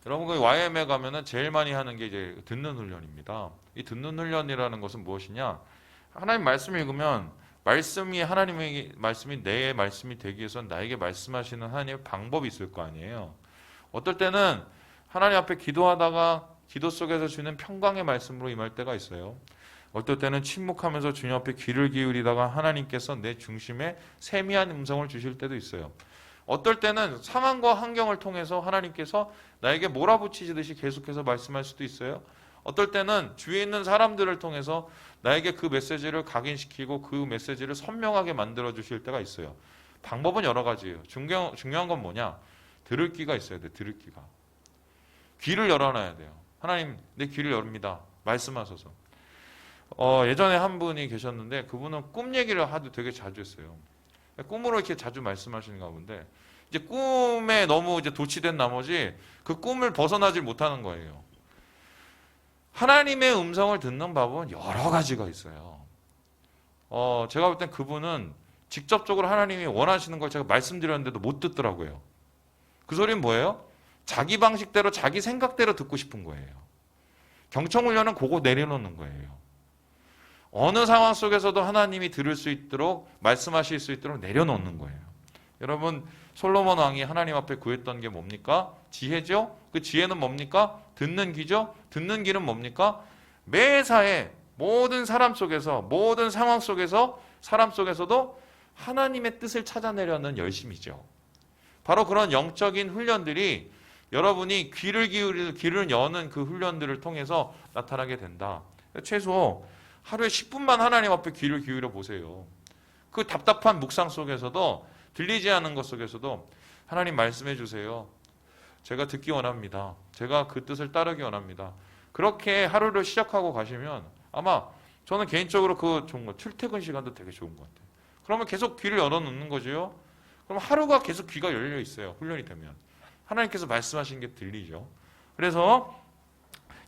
여러분 그 YM에 가면은 제일 많이 하는 게 이제 듣는 훈련입니다. 이 듣는 훈련이라는 것은 무엇이냐? 하나님 말씀을 읽으면 말씀이 하나님의 말씀이 내 말씀이 되기 위해서는 나에게 말씀하시는 하나님의 방법이 있을 거 아니에요. 어떨 때는 하나님 앞에 기도하다가 기도 속에서 주는 평강의 말씀으로 임할 때가 있어요. 어떨 때는 침묵하면서 주님 앞에 귀를 기울이다가 하나님께서 내 중심에 세미한 음성을 주실 때도 있어요. 어떨 때는 상황과 환경을 통해서 하나님께서 나에게 몰아붙이듯이 계속해서 말씀할 수도 있어요. 어떨 때는 주위에 있는 사람들을 통해서 나에게 그 메시지를 각인시키고 그 메시지를 선명하게 만들어 주실 때가 있어요. 방법은 여러 가지예요. 중요한 건 뭐냐? 들을 귀가 있어야 돼. 들을 귀가. 귀를 열어놔야 돼요. 하나님 내 귀를 열립니다. 말씀하소서. 예전에 한 분이 계셨는데 그분은 꿈 얘기를 하도 되게 자주 했어요. 꿈으로 이렇게 자주 말씀하시는가 본데 이제 꿈에 너무 이제 도취된 나머지 그 꿈을 벗어나질 못하는 거예요. 하나님의 음성을 듣는 방법은 여러 가지가 있어요. 제가 볼 땐 그분은 직접적으로 하나님이 원하시는 걸 제가 말씀드렸는데도 못 듣더라고요. 그 소리는 뭐예요? 자기 방식대로 자기 생각대로 듣고 싶은 거예요. 경청훈련은 그거 내려놓는 거예요. 어느 상황 속에서도 하나님이 들을 수 있도록 말씀하실 수 있도록 내려놓는 거예요. 여러분 솔로몬 왕이 하나님 앞에 구했던 게 뭡니까? 지혜죠? 그 지혜는 뭡니까? 듣는 귀죠? 듣는 귀는 뭡니까? 매사에 모든 사람 속에서 모든 상황 속에서 사람 속에서도 하나님의 뜻을 찾아내려는 열심이죠. 바로 그런 영적인 훈련들이 여러분이 귀를 여는 그 훈련들을 통해서 나타나게 된다. 최소 하루에 10분만 하나님 앞에 귀를 기울여 보세요. 그 답답한 묵상 속에서도 들리지 않은 것 속에서도 하나님 말씀해 주세요. 제가 듣기 원합니다. 제가 그 뜻을 따르기 원합니다. 그렇게 하루를 시작하고 가시면 아마 저는 개인적으로 그 좋은 거 출퇴근 시간도 되게 좋은 것 같아요. 그러면 계속 귀를 열어놓는 거죠. 그럼 하루가 계속 귀가 열려 있어요. 훈련이 되면. 하나님께서 말씀하신 게 들리죠. 그래서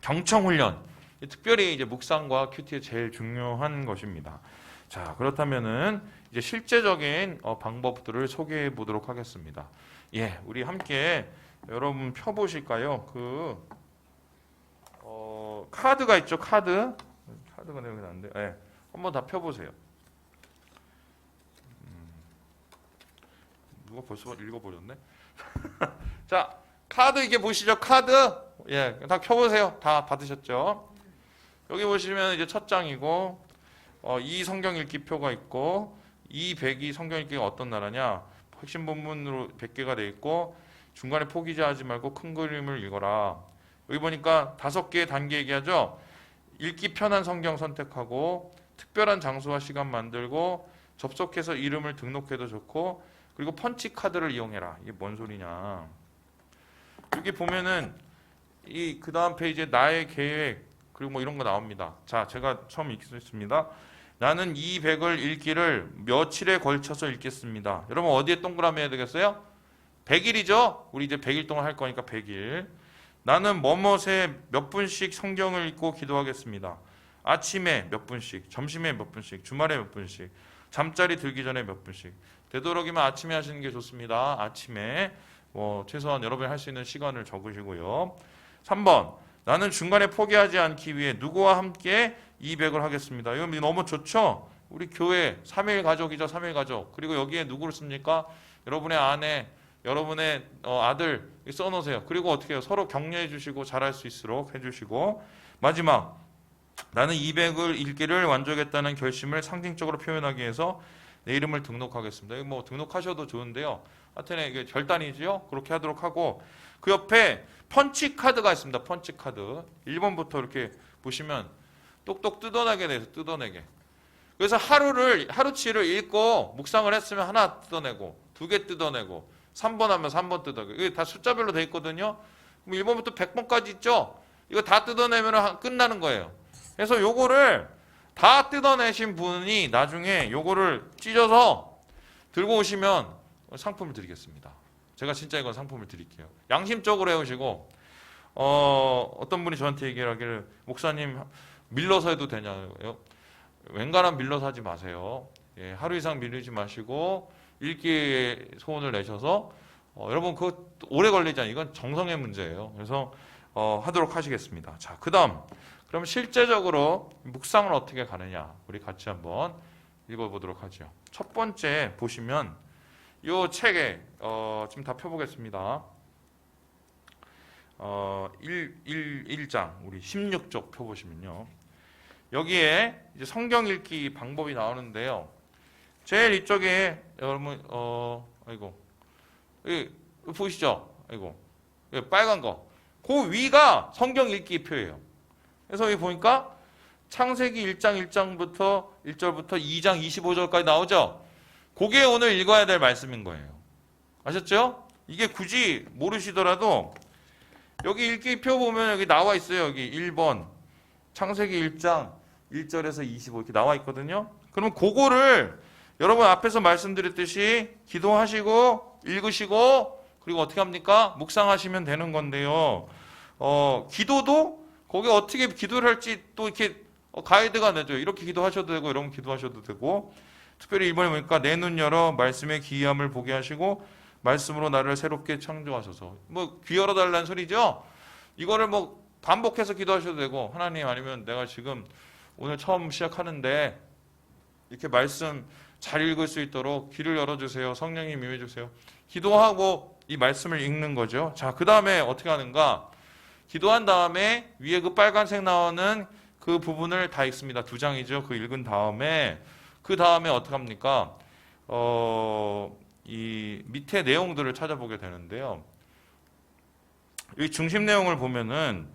경청훈련, 특별히 이제 묵상과 큐티에 제일 중요한 것입니다. 자, 그렇다면은 이제 실제적인 방법들을 소개해 보도록 하겠습니다. 예, 우리 함께 여러분 펴보실까요? 카드가 있죠, 카드가 내용이 나는데, 예, 한번 다 펴보세요. 누가 벌써 읽어버렸네. 자, 카드 이게 보시죠, 카드. 예, 다 켜보세요. 다 받으셨죠? 여기 보시면 이제 첫 장이고, 이 성경 읽기표가 있고, 이 100이 성경 읽기가 어떤 나라냐? 핵심 본문으로 100개가 돼 있고, 중간에 포기하지 말고 큰 그림을 읽어라. 여기 보니까 5개의 단계 얘기하죠. 읽기 편한 성경 선택하고, 특별한 장소와 시간 만들고, 접속해서 이름을 등록해도 좋고, 그리고 펀치 카드를 이용해라. 이게 뭔 소리냐? 여기 보면은 그 다음 페이지에 나의 계획 그리고 뭐 이런 거 나옵니다. 자, 제가 처음 읽겠습니다. 나는 이 100을 읽기를 며칠에 걸쳐서 읽겠습니다. 여러분 어디에 동그라미 해야 되겠어요? 100일이죠? 우리 이제 100일 동안 할 거니까 100일. 나는 뭐뭇에 몇 분씩 성경을 읽고 기도하겠습니다. 아침에 몇 분씩, 점심에 몇 분씩, 주말에 몇 분씩, 잠자리 들기 전에 몇 분씩. 되도록이면 아침에 하시는 게 좋습니다. 아침에 최소한 여러분이 할 수 있는 시간을 적으시고요. 3번, 나는 중간에 포기하지 않기 위해 누구와 함께 200을 하겠습니다. 이거 너무 좋죠? 우리 교회 3일 가족이죠. 3일 가족. 그리고 여기에 누구를 씁니까? 여러분의 아내, 여러분의 아들 써놓으세요. 그리고 어떻게 해요? 서로 격려해 주시고 잘할 수 있도록 해주시고. 마지막, 나는 200을 읽기를 완주하겠다는 결심을 상징적으로 표현하기 위해서 내 이름을 등록하겠습니다. 이거 뭐 등록하셔도 좋은데요. 하여튼 이게 절단이죠. 그렇게 하도록 하고, 그 옆에 펀치 카드가 있습니다. 펀치 카드. 1번부터 이렇게 보시면 똑똑 뜯어내게 돼서 뜯어내게. 그래서 하루치를 읽고 묵상을 했으면 하나 뜯어내고, 2개 뜯어내고, 3번 하면 3번 뜯어내고. 이게 다 숫자별로 돼 있거든요. 그럼 1번부터 100번까지 있죠. 이거 다 뜯어내면 끝나는 거예요. 그래서 요거를 다 뜯어내신 분이 나중에 요거를 찢어서 들고 오시면 상품을 드리겠습니다. 제가 진짜 이건 상품을 드릴게요. 양심적으로 해오시고, 어떤 분이 저한테 얘기를 하기를, 목사님 밀러서 해도 되냐요? 웬간하면 밀러서 하지 마세요. 예, 하루 이상 밀리지 마시고 읽기에 소원을 내셔서 여러분 그거 오래 걸리잖아요. 이건 정성의 문제예요. 그래서 하도록 하시겠습니다. 자, 그 다음 그럼 실제적으로 묵상을 어떻게 가느냐 우리 같이 한번 읽어보도록 하죠. 첫 번째 보시면 이 책에 지금 다 펴보겠습니다. 1장 우리 16쪽 펴보시면요. 여기에 이제 성경 읽기 방법이 나오는데요. 제일 이쪽에 여러분 아이고 여기 보이시죠? 아이고 여기 빨간 거. 그 위가 성경 읽기 표예요. 그래서 여기 보니까 창세기 1장 1절부터 2장 25절까지 나오죠? 그게 오늘 읽어야 될 말씀인 거예요. 아셨죠? 이게 굳이 모르시더라도 여기 읽기표 보면 여기 나와 있어요. 여기 1번 창세기 1장 1절에서 25 이렇게 나와 있거든요. 그럼 그거를 여러분 앞에서 말씀드렸듯이 기도하시고 읽으시고 그리고 어떻게 합니까? 묵상하시면 되는 건데요. 기도도 거기에 어떻게 기도를 할지 또 이렇게 가이드가 되죠. 이렇게 기도하셔도 되고 이런 기도하셔도 되고 특별히 이번에 보니까 내 눈 열어 말씀의 기이함을 보게 하시고 말씀으로 나를 새롭게 창조하소서. 뭐 귀 열어달라는 소리죠. 이거를 뭐 반복해서 기도하셔도 되고 하나님 아니면 내가 지금 오늘 처음 시작하는데 이렇게 말씀 잘 읽을 수 있도록 귀를 열어주세요. 성령님 임해주세요. 기도하고 이 말씀을 읽는 거죠. 자, 그 다음에 어떻게 하는가? 기도한 다음에 위에 그 빨간색 나오는 그 부분을 다 읽습니다. 2장이죠. 그 읽은 다음에 그 다음에 어떻게 합니까? 이 밑에 내용들을 찾아보게 되는데요. 이 중심 내용을 보면은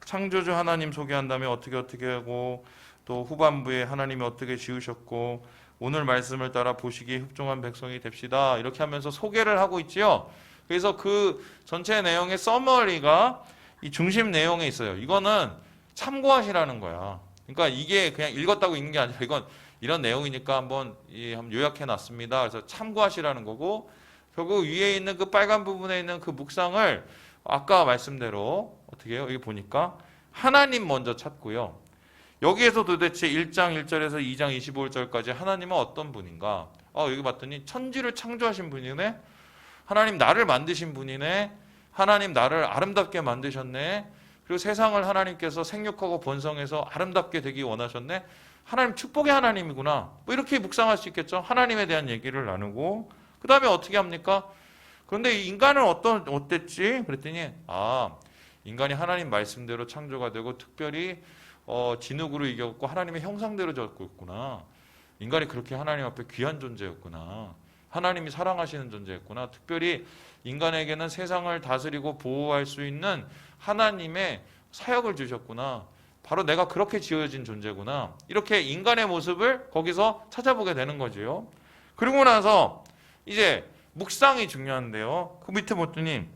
창조주 하나님 소개한 다음에 어떻게 하고 또 후반부에 하나님이 어떻게 지으셨고 오늘 말씀을 따라 보시기에 흡종한 백성이 됩시다. 이렇게 하면서 소개를 하고 있지요. 그래서 그 전체 내용의 서머리가 이 중심 내용에 있어요. 이거는 참고하시라는 거야. 그러니까 이게 그냥 읽었다고 읽는 게 아니라 이건 이런 내용이니까 한번 요약해 놨습니다. 그래서 참고하시라는 거고 결국 위에 있는 그 빨간 부분에 있는 그 묵상을 아까 말씀대로 어떻게 해요? 여기 보니까 하나님 먼저 찾고요. 여기에서 도대체 1장 1절에서 2장 25절까지 하나님은 어떤 분인가? 여기 봤더니 천지를 창조하신 분이네. 하나님 나를 만드신 분이네. 하나님 나를 아름답게 만드셨네. 그리고 세상을 하나님께서 생육하고 번성해서 아름답게 되기 원하셨네. 하나님 축복의 하나님이구나. 뭐 이렇게 묵상할 수 있겠죠. 하나님에 대한 얘기를 나누고 그 다음에 어떻게 합니까? 그런데 이 인간은 어땠지? 그랬더니 인간이 하나님 말씀대로 창조가 되고 특별히 진흙으로 이겼고 하나님의 형상대로 졌고 있구나. 인간이 그렇게 하나님 앞에 귀한 존재였구나. 하나님이 사랑하시는 존재였구나. 특별히 인간에게는 세상을 다스리고 보호할 수 있는 하나님의 사역을 주셨구나. 바로 내가 그렇게 지어진 존재구나. 이렇게 인간의 모습을 거기서 찾아보게 되는 거죠. 그리고 나서 이제 묵상이 중요한데요. 그 밑에 봤더니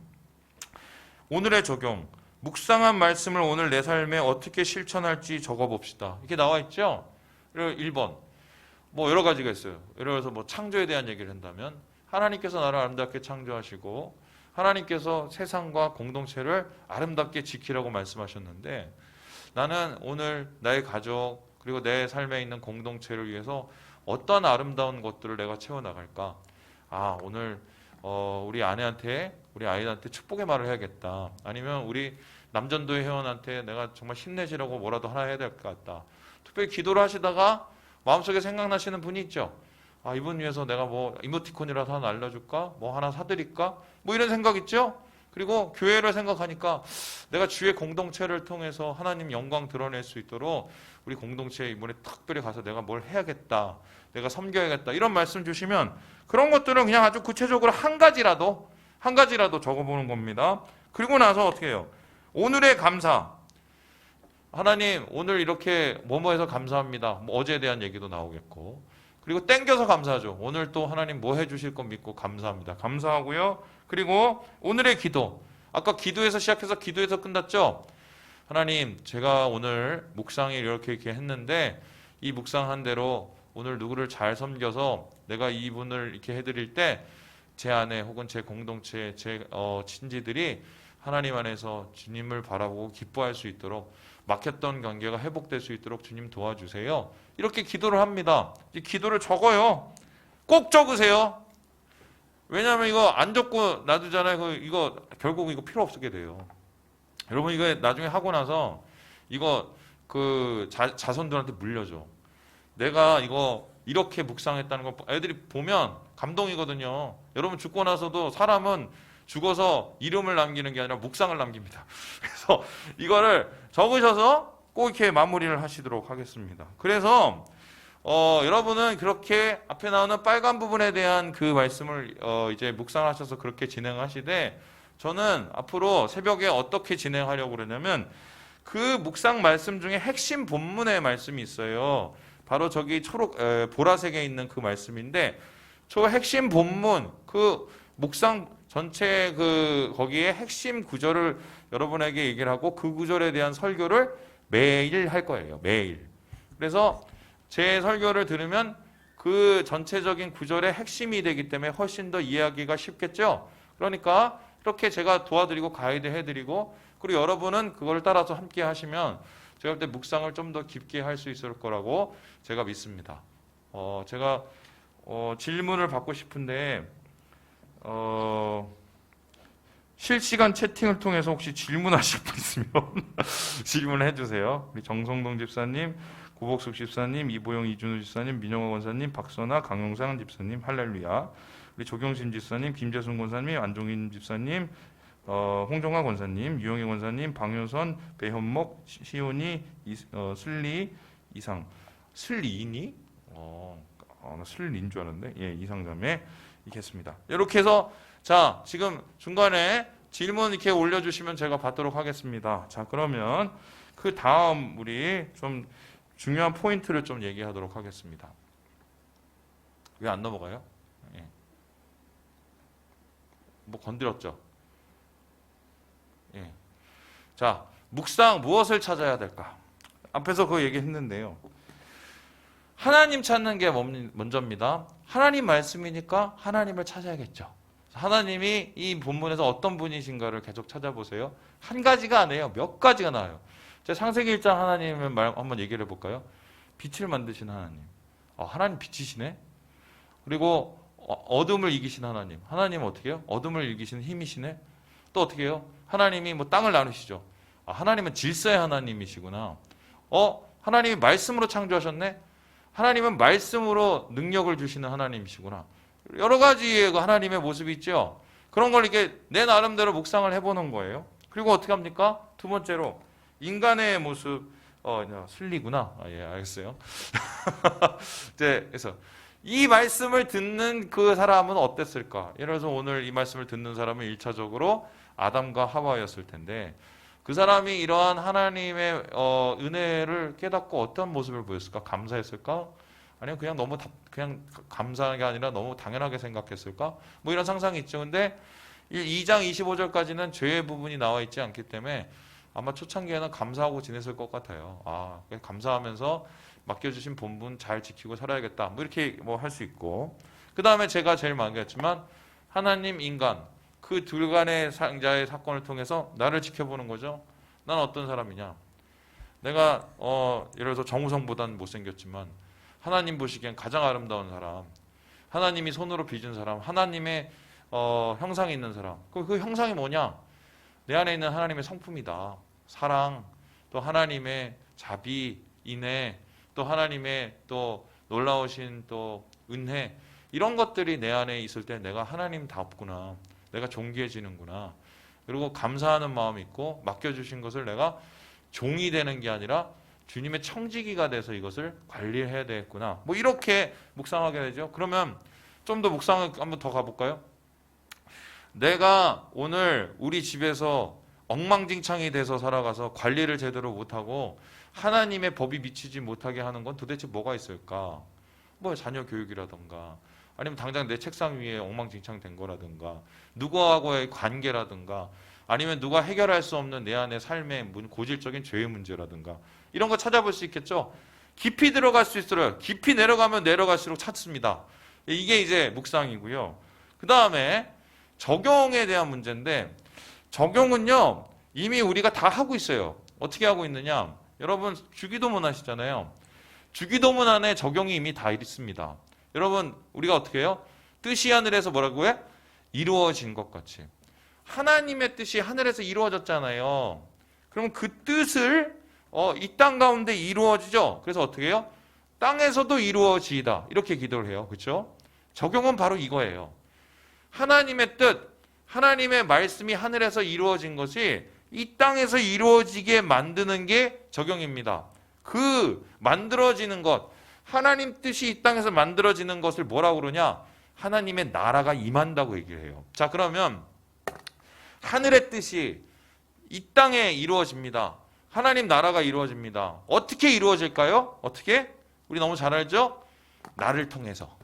오늘의 적용. 묵상한 말씀을 오늘 내 삶에 어떻게 실천할지 적어봅시다. 이렇게 나와 있죠. 1번. 뭐 여러 가지가 있어요. 예를 들어서 뭐 창조에 대한 얘기를 한다면 하나님께서 나를 아름답게 창조하시고 하나님께서 세상과 공동체를 아름답게 지키라고 말씀하셨는데 나는 오늘 나의 가족 그리고 내 삶에 있는 공동체를 위해서 어떤 아름다운 것들을 내가 채워나갈까? 오늘 우리 아내한테 우리 아이한테 축복의 말을 해야겠다. 아니면 우리 남전도의 회원한테 내가 정말 힘내시라고 뭐라도 하나 해야 될 것 같다. 특별히 기도를 하시다가 마음속에 생각나시는 분이 있죠. 이분 위해서 내가 뭐 이모티콘이라도 하나 날려줄까? 뭐 하나 사드릴까? 뭐 이런 생각 있죠? 그리고 교회를 생각하니까 내가 주의 공동체를 통해서 하나님 영광 드러낼 수 있도록 우리 공동체에 이번에 특별히 가서 내가 뭘 해야겠다. 내가 섬겨야겠다. 이런 말씀 주시면 그런 것들은 그냥 아주 구체적으로 한 가지라도 적어보는 겁니다. 그리고 나서 어떻게 해요? 오늘의 감사. 하나님 오늘 이렇게 뭐뭐해서 감사합니다. 뭐 어제에 대한 얘기도 나오겠고 그리고 땡겨서 감사하죠. 오늘 또 하나님 뭐 해주실 거 믿고 감사합니다. 감사하고요. 그리고 오늘의 기도. 아까 기도에서 시작해서 기도에서 끝났죠. 하나님 제가 오늘 묵상을 이렇게 했는데 이 묵상한 대로 오늘 누구를 잘 섬겨서 내가 이분을 이렇게 해드릴 때 제 아내 혹은 제 공동체 제 친지들이 하나님 안에서 주님을 바라보고 기뻐할 수 있도록 막혔던 관계가 회복될 수 있도록 주님 도와주세요. 이렇게 기도를 합니다. 이 기도를 적어요. 꼭 적으세요. 왜냐하면 이거 안 적고 놔두잖아요. 이거 결국 이거 필요 없게 돼요. 여러분 이거 나중에 하고 나서 이거 그 자손들한테 물려줘. 내가 이거 이렇게 묵상했다는 거 애들이 보면 감동이거든요. 여러분 죽고 나서도 사람은 죽어서 이름을 남기는 게 아니라 묵상을 남깁니다. 그래서 이거를 적으셔서 꼭 이렇게 마무리를 하시도록 하겠습니다. 그래서 여러분은 그렇게 앞에 나오는 빨간 부분에 대한 그 말씀을 이제 묵상하셔서 그렇게 진행하시되 저는 앞으로 새벽에 어떻게 진행하려고 그러냐면 그 묵상 말씀 중에 핵심 본문의 말씀이 있어요. 바로 저기 보라색에 있는 그 말씀인데 저 핵심 본문 그 묵상 전체 거기에 핵심 구절을 여러분에게 얘기를 하고 그 구절에 대한 설교를 매일 할 거예요. 매일. 그래서 제 설교를 들으면 그 전체적인 구절의 핵심이 되기 때문에 훨씬 더 이해하기가 쉽겠죠. 그러니까 이렇게 제가 도와드리고 가이드 해드리고 그리고 여러분은 그걸 따라서 함께 하시면 제가 볼 때 묵상을 좀 더 깊게 할 수 있을 거라고 제가 믿습니다. 제가 질문을 받고 싶은데 실시간 채팅을 통해서 혹시 질문하실 분 있으면 질문해 주세요. 우리 정성동 집사님, 고복숙 집사님, 이보영 이준우 집사님, 민영호 권사님, 박선아, 강용상 집사님, 할렐루야. 우리 조경신 집사님, 김재순 권사님, 안종인 집사님, 홍정화 권사님, 유영애 권사님, 방효선, 배현목, 시온이, 슬리, 이상. 슬리니? 나 슬리인 줄 알았는데. 예, 이상자매 있겠습니다. 이렇게 해서 자, 지금 중간에 질문 이렇게 올려주시면 제가 받도록 하겠습니다. 자, 그러면 그 다음 우리 좀 중요한 포인트를 좀 얘기하도록 하겠습니다. 왜 안 넘어가요? 예. 뭐 건드렸죠? 예. 자, 묵상 무엇을 찾아야 될까? 앞에서 그 얘기했는데요. 하나님 찾는 게 먼저입니다. 하나님 말씀이니까 하나님을 찾아야겠죠. 하나님이 이 본문에서 어떤 분이신가를 계속 찾아보세요. 한 가지가 아니에요. 몇 가지가 나와요. 제가 창세기 1장 하나님의 말 한번 얘기를 해볼까요? 빛을 만드신 하나님. 하나님 빛이시네. 그리고 어둠을 이기신 하나님. 하나님은 어떻게 해요? 어둠을 이기시는 힘이시네. 또 어떻게 해요? 하나님이 뭐 땅을 나누시죠. 하나님은 질서의 하나님이시구나. 하나님이 말씀으로 창조하셨네. 하나님은 말씀으로 능력을 주시는 하나님이시구나. 여러 가지의 하나님의 모습이 있죠. 그런 걸 이렇게 내 나름대로 묵상을 해보는 거예요. 그리고 어떻게 합니까? 두 번째로 인간의 모습. 슬리구나. 예, 알겠어요. 네, 그래서 이 말씀을 듣는 그 사람은 어땠을까? 예를 들어서 오늘 이 말씀을 듣는 사람은 1차적으로 아담과 하와였을 텐데 그 사람이 이러한 하나님의 은혜를 깨닫고 어떤 모습을 보였을까? 감사했을까? 아니면 그냥 너무 그냥 감사한 게 아니라 너무 당연하게 생각했을까? 뭐 이런 상상이 있죠. 근데 2장 25절까지는 죄의 부분이 나와 있지 않기 때문에 아마 초창기에는 감사하고 지냈을 것 같아요. 그냥 감사하면서 맡겨주신 본분 잘 지키고 살아야겠다. 뭐 이렇게 뭐 할 수 있고. 그 다음에 제가 제일 많이 했지만 하나님, 인간 그 둘 간의 상자의 사건을 통해서 나를 지켜보는 거죠. 난 어떤 사람이냐. 내가 예를 들어서 정우성보다는 못생겼지만 하나님 보시기엔 가장 아름다운 사람, 하나님이 손으로 빚은 사람, 하나님의 형상이 있는 사람. 그 형상이 뭐냐? 내 안에 있는 하나님의 성품이다. 사랑, 또 하나님의 자비, 인애, 또 하나님의 또 놀라우신 또 은혜, 이런 것들이 내 안에 있을 때 내가 하나님답구나, 내가 존귀해지는구나, 그리고 감사하는 마음이 있고 맡겨주신 것을 내가 종이 되는 게 아니라 주님의 청지기가 돼서 이것을 관리해야 되겠구나. 뭐 이렇게 묵상하게 되죠. 그러면 좀 더 묵상을 한번 더 가볼까요? 내가 오늘 우리 집에서 엉망진창이 돼서 살아가서 관리를 제대로 못하고 하나님의 법이 미치지 못하게 하는 건 도대체 뭐가 있을까? 뭐 자녀 교육이라든가 아니면 당장 내 책상 위에 엉망진창 된 거라든가 누구하고의 관계라든가 아니면 누가 해결할 수 없는 내 안의 삶의 고질적인 죄의 문제라든가 이런 거 찾아볼 수 있겠죠. 깊이 들어갈 수 있어요. 깊이 내려가면 내려갈수록 찾습니다. 이게 이제 묵상이고요. 그 다음에 적용에 대한 문제인데 적용은요 이미 우리가 다 하고 있어요. 어떻게 하고 있느냐? 여러분 주기도문 하시잖아요. 주기도문 안에 적용이 이미 다 있습니다. 여러분 우리가 어떻게 해요? 뜻이 하늘에서 뭐라고 해? 이루어진 것 같이. 하나님의 뜻이 하늘에서 이루어졌잖아요. 그럼 그 뜻을 이 땅 가운데 이루어지죠. 그래서 어떻게 해요? 땅에서도 이루어지이다. 이렇게 기도를 해요. 그렇죠? 적용은 바로 이거예요. 하나님의 뜻, 하나님의 말씀이 하늘에서 이루어진 것이 이 땅에서 이루어지게 만드는 게 적용입니다. 그 만들어지는 것, 하나님 뜻이 이 땅에서 만들어지는 것을 뭐라고 그러냐? 하나님의 나라가 임한다고 얘기를 해요. 자, 그러면 하늘의 뜻이 이 땅에 이루어집니다. 하나님 나라가 이루어집니다. 어떻게 이루어질까요? 어떻게? 우리 너무 잘 알죠? 나를 통해서.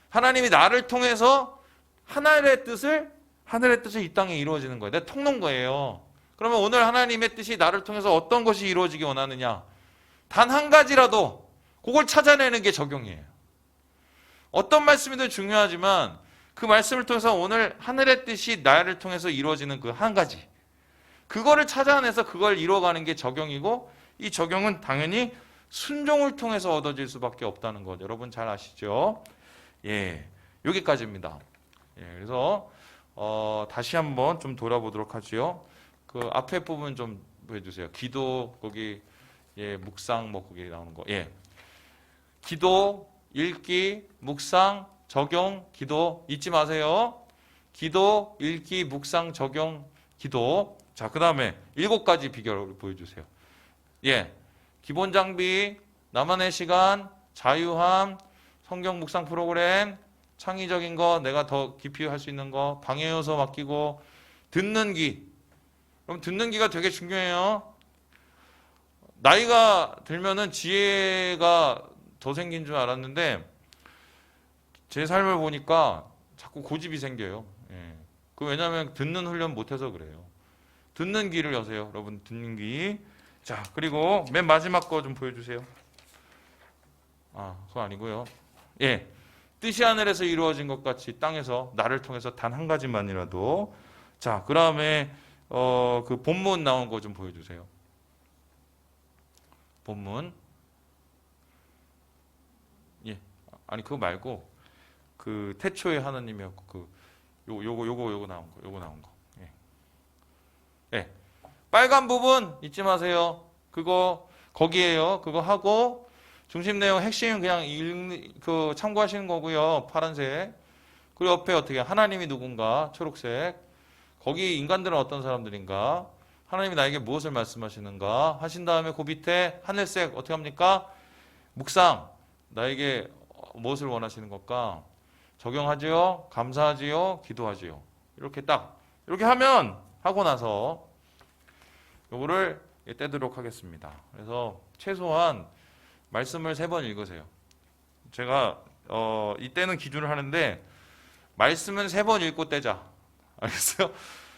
하나님이 나를 통해서 하늘의 뜻이 이 땅에 이루어지는 거예요. 내가 통는 거예요. 그러면 오늘 하나님의 뜻이 나를 통해서 어떤 것이 이루어지기 원하느냐? 단 한 가지라도 그걸 찾아내는 게 적용이에요. 어떤 말씀이든 중요하지만 그 말씀을 통해서 오늘 하늘의 뜻이 나를 통해서 이루어지는 그 한 가지. 그거를 찾아내서 그걸 이루어가는 게 적용이고, 이 적용은 당연히 순종을 통해서 얻어질 수밖에 없다는 것 여러분 잘 아시죠? 예, 여기까지입니다. 예, 그래서 다시 한번 좀 돌아보도록 하지요. 그 앞에 부분 좀 보여주세요. 기도 거기 예, 묵상 뭐 거기 나오는 거. 예, 기도, 읽기, 묵상, 적용, 기도 잊지 마세요. 기도, 읽기, 묵상, 적용, 기도. 자, 그 다음에 7가지 비결을 보여주세요. 예, 기본 장비, 나만의 시간, 자유함, 성경 묵상 프로그램, 창의적인 거, 내가 더 깊이 할 수 있는 거, 방해 요소 맡기고, 듣는 귀. 그럼 듣는 귀가 되게 중요해요. 나이가 들면은 지혜가 더 생긴 줄 알았는데, 제 삶을 보니까 자꾸 고집이 생겨요. 예. 그 왜냐하면 듣는 훈련 못해서 그래요. 듣는 귀를 여세요. 여러분, 듣는 귀. 자, 그리고 맨 마지막 거 좀 보여주세요. 아, 그거 아니고요. 예, 뜻이 하늘에서 이루어진 것 같이 땅에서 나를 통해서 단 한 가지만이라도. 자, 그 다음에 그 본문 나온 거 좀 보여주세요. 본문. 예, 아니 그거 말고 그 태초에 하나님이었고 그 요거 나온 거. 예, 예, 빨간 부분 잊지 마세요. 그거 거기에요. 그거 하고. 중심 내용 핵심은 그냥 그 참고하시는 거고요. 파란색. 그리고 옆에 어떻게 하나님이 누군가 초록색. 거기 인간들은 어떤 사람들인가? 하나님이 나에게 무엇을 말씀하시는가? 하신 다음에 그 밑에 하늘색 어떻게 합니까? 묵상. 나에게 무엇을 원하시는 걸까? 적용하지요. 감사하지요. 기도하지요. 이렇게 딱 이렇게 하고 나서 요거를 떼도록 하겠습니다. 그래서 최소한 말씀을 3번 읽으세요. 제가 이때는 기준을 하는데 말씀은 3번 읽고 떼자. 알겠어요?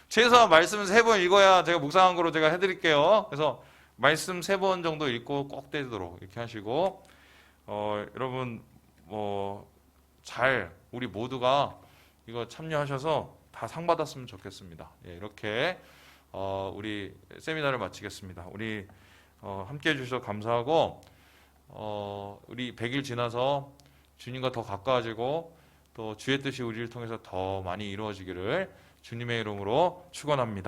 최소한 말씀은 3번 읽어야 제가 묵상한 거로 제가 해드릴게요. 그래서 말씀 3번 정도 읽고 꼭 떼도록 이렇게 하시고 여러분 잘 우리 모두가 이거 참여하셔서 다 상 받았으면 좋겠습니다. 예, 이렇게 우리 세미나를 마치겠습니다. 우리 함께 해주셔서 감사하고 우리 100일 지나서 주님과 더 가까워지고 또 주의 뜻이 우리를 통해서 더 많이 이루어지기를 주님의 이름으로 축원합니다.